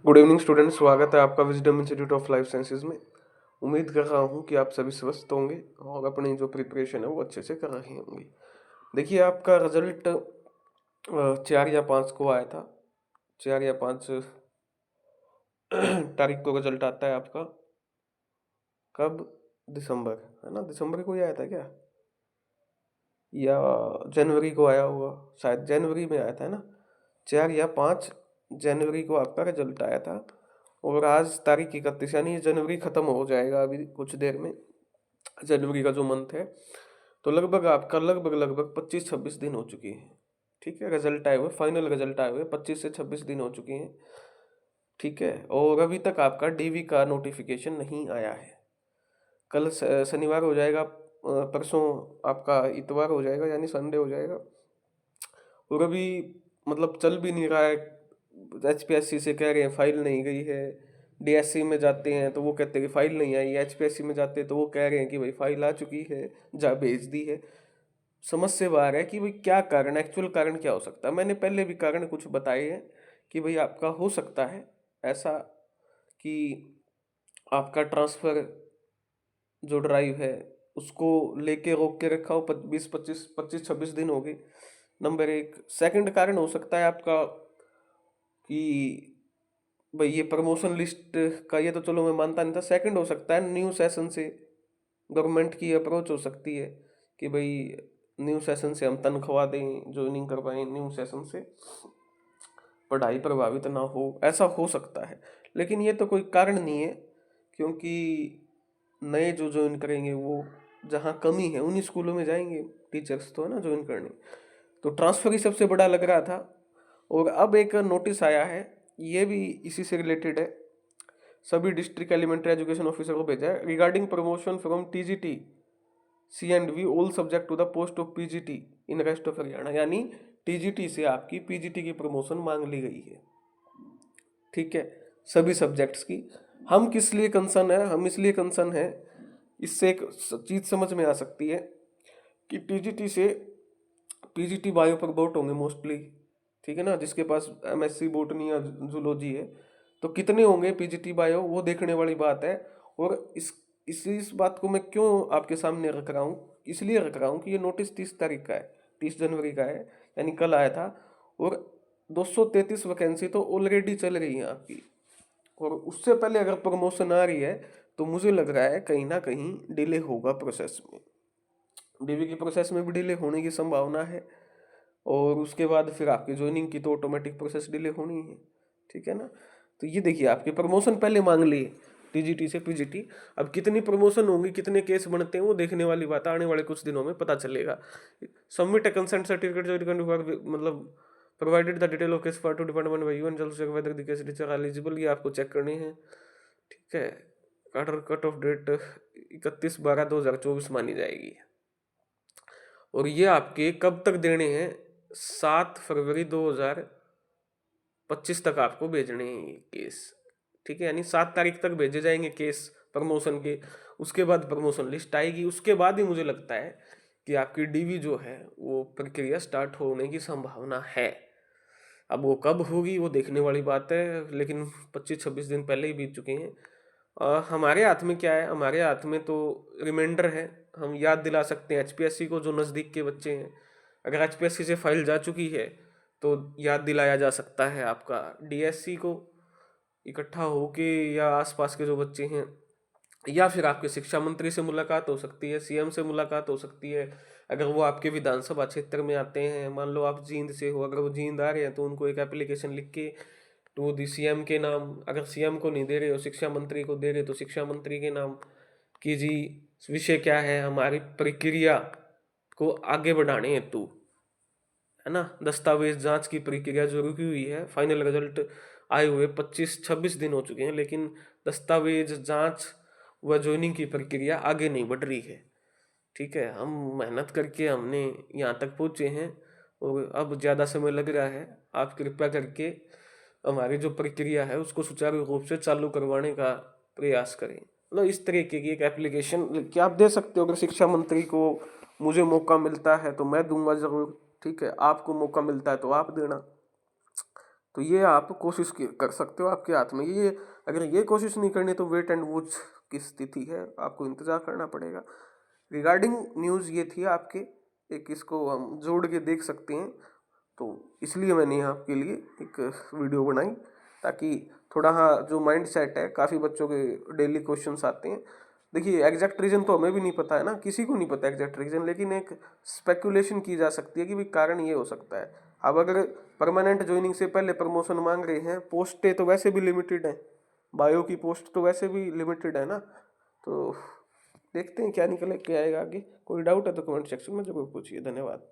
Good evening student, स्वागत है आपका wisdom institute of life sciences में। उम्मीद कर रहा हूँ कि आप सभी स्वस्थ होंगे और अपनी जो प्रिपरेशन है वो अच्छे से कर रहे होंगे। देखिए, आपका रिजल्ट 4 या 5 को आया था। 4 या 5 तारीख को रिजल्ट आता है आपका। कब? दिसंबर, है ना? दिसंबर को ही आया था क्या, या जनवरी को आया होगा? शायद जनवरी में आया था, है ना? 4 या 5 जनवरी को आपका रिजल्ट आया था। और आज तारीख 31, यानी जनवरी खत्म हो जाएगा अभी कुछ देर में, जनवरी का जो मंथ है। तो लगभग आपका लगभग 25-26 दिन हो चुकी है। ठीक है, रिजल्ट आए हुए, फाइनल रिजल्ट आए हुए 25 से 26 दिन हो चुके हैं। ठीक है, और अभी तक आपका डीवी का नोटिफिकेशन नहीं आया है। कल शनिवार हो जाएगा, परसों आपका इतवार हो जाएगा, यानी संडे हो जाएगा। और अभी मतलब चल भी नहीं रहा है। एचपीएससी से कह रहे हैं फाइल नहीं गई है। डीएससी में जाते हैं तो वो कहते हैं कि फाइल नहीं आई। एचपीएससी में जाते हैं तो वो कह रहे हैं कि भाई फाइल आ चुकी है, जा भेज दी है। समझ से बाहर है कि भाई क्या कारण, एक्चुअल कारण क्या हो सकता है। मैंने पहले भी कारण कुछ बताए हैं कि भाई आपका हो सकता है ऐसा कि आपका ट्रांसफर जो ड्राइव है उसको लेके रोक के रखा हो। 20-25-26 दिन हो गए, नंबर 1। सेकंड कारण हो सकता है आपका कि भाई ये प्रमोशन लिस्ट का, ये तो चलो मैं मानता नहीं था। सेकंड हो सकता है न्यू सेशन से गवर्नमेंट की अप्रोच हो सकती है कि भाई न्यू सेशन से हम तनख्वाह दें, ज्वाइनिंग करवाएं न्यू सेशन से, पढ़ाई प्रभावित ना हो, ऐसा हो सकता है। लेकिन ये तो कोई कारण नहीं है, क्योंकि नए जो ज्वाइन करेंगे वो जहाँ कमी है उन्हीं स्कूलों में जाएंगे टीचर्स, तो है ना, ज्वाइन करने। तो ट्रांसफर ही सबसे बड़ा लग रहा था। और अब एक नोटिस आया है, ये भी इसी से रिलेटेड है। सभी डिस्ट्रिक्ट एलिमेंट्री एजुकेशन ऑफिसर को भेजा है regarding promotion from TGT C&V all subject to the post of PGT in rest of Haryana. यानी टीजीटी से आपकी पीजीटी की प्रमोशन मांग ली गई है। ठीक है, सभी सब्जेक्ट्स की। हम किस लिए कंसर्न है? हम इसलिए कंसर्न है, इससे एक चीज समझ में आ सकती है कि टीजीटी से पीजीटी बायो पर बोट होंगे मोस्टली। ठीक है ना, जिसके पास एमएससी बोटनी या जूलॉजी है, तो कितने होंगे पीजीटी बायो, वो देखने वाली बात है। और इस बात को मैं क्यों आपके सामने रख रहा हूँ, इसलिए रख रहा हूँ कि ये नोटिस 30 तारीख का है, 30 जनवरी का है, यानी कल आया था। और 233 वैकेंसी तो ऑलरेडी चल रही है आपकी, और उससे पहले अगर प्रमोशन आ रही है तो मुझे लग रहा है कहीं ना कहीं डिले होगा प्रोसेस में। डीवी की प्रोसेस में भी डिले होने की संभावना है, और उसके बाद फिर आपकी ज्वाइनिंग की तो ऑटोमेटिक प्रोसेस डिले होनी है। ठीक है ना? तो ये देखिए, आपकी प्रमोशन पहले मांग लिए टीजीटी से पीजीटी। अब कितनी प्रमोशन होंगी, कितने केस बनते हैं, वो देखने वाली बात है, आने वाले कुछ दिनों में पता चलेगा। सबमिट अ कंसेंट सर्टिफिकेट मतलब provided the detail of case for to department by you and जल्द check whether the case teacher eligible, ये आपको चेक करनी है। ठीक है, कट ऑफ डेट 31/12/2024 मानी जाएगी। और ये आपके कब तक देने हैं? 7 फरवरी 2025 तक आपको भेजने हैं ये केस। ठीक है, यानी 7 तारीख तक भेजे जाएंगे केस प्रमोशन के। उसके बाद प्रमोशन लिस्ट आएगी, उसके बाद ही मुझे लगता है कि आपकी डीवी जो है वो प्रक्रिया स्टार्ट होने की संभावना है। अब वो कब होगी वो देखने वाली बात है, लेकिन 25-26 दिन पहले ही बीत चुके हैं। हमारे हाथ में क्या है? हमारे हाथ में तो रिमाइंडर है, हम याद दिला सकते हैं एचपीएससी को, जो नज़दीक के बच्चे हैं। अगर एचपीएससी से फाइल जा चुकी है तो याद दिलाया जा सकता है आपका डीएससी को, इकट्ठा होके, या आसपास के जो बच्चे हैं, या फिर आपके शिक्षा मंत्री से मुलाकात हो सकती है, सीएम से मुलाकात हो सकती है। अगर वो आपके विधानसभा क्षेत्र में आते हैं, मान लो आप जींद से हो, अगर वो जींद आ रहे हैं तो उनको एक एप्लीकेशन लिख के टू दी सीएम के नाम, अगर सीएम को नहीं दे रहे हो, शिक्षा मंत्री को दे रहे तो शिक्षा मंत्री के नाम, कि जी विषय क्या है, हमारी प्रक्रिया को आगे बढ़ाने हेतु, है ना, दस्तावेज जांच की प्रक्रिया जो रुकी हुई है। फाइनल रिजल्ट आए हुए 25-26 दिन हो चुके हैं, लेकिन दस्तावेज जांच व ज्वाइनिंग की प्रक्रिया आगे नहीं बढ़ रही है। ठीक है, हम मेहनत करके हमने यहाँ तक पहुँचे हैं, और अब ज़्यादा समय लग रहा है। आप कृपया करके हमारी जो प्रक्रिया है उसको सुचारू रूप से चालू करवाने का प्रयास करें। मतलब इस तरीके की एक एप्लीकेशन क्या आप दे सकते हो? अगर शिक्षा मंत्री को मुझे मौका मिलता है तो मैं दूंगा ज़रूर। ठीक है, आपको मौका मिलता है तो आप देना। तो ये आप कोशिश कर सकते हो, आपके हाथ में ये। अगर ये कोशिश नहीं करनी तो वेट एंड वॉच की स्थिति है, आपको इंतज़ार करना पड़ेगा। रिगार्डिंग न्यूज़ ये थी आपके, एक इसको हम जोड़ के देख सकते हैं। तो इसलिए मैंने आपके लिए एक वीडियो बनाई, ताकि थोड़ा हाँ जो माइंड सेट है, काफ़ी बच्चों के डेली क्वेश्चंस आते हैं। देखिए एग्जैक्ट रीज़न तो हमें भी नहीं पता है ना, किसी को नहीं पता एग्जैक्ट रीज़न, लेकिन एक स्पेकुलेशन की जा सकती है कि भाई कारण ये हो सकता है। अब अगर परमानेंट ज्वाइनिंग से पहले प्रमोशन मांग रहे हैं, पोस्टें तो वैसे भी लिमिटेड हैं, बायो की पोस्ट तो वैसे भी लिमिटेड है ना। तो देखते हैं क्या निकले, क्या आएगा आगे। कोई डाउट है तो कमेंट सेक्शन में जरूर पूछिए। धन्यवाद।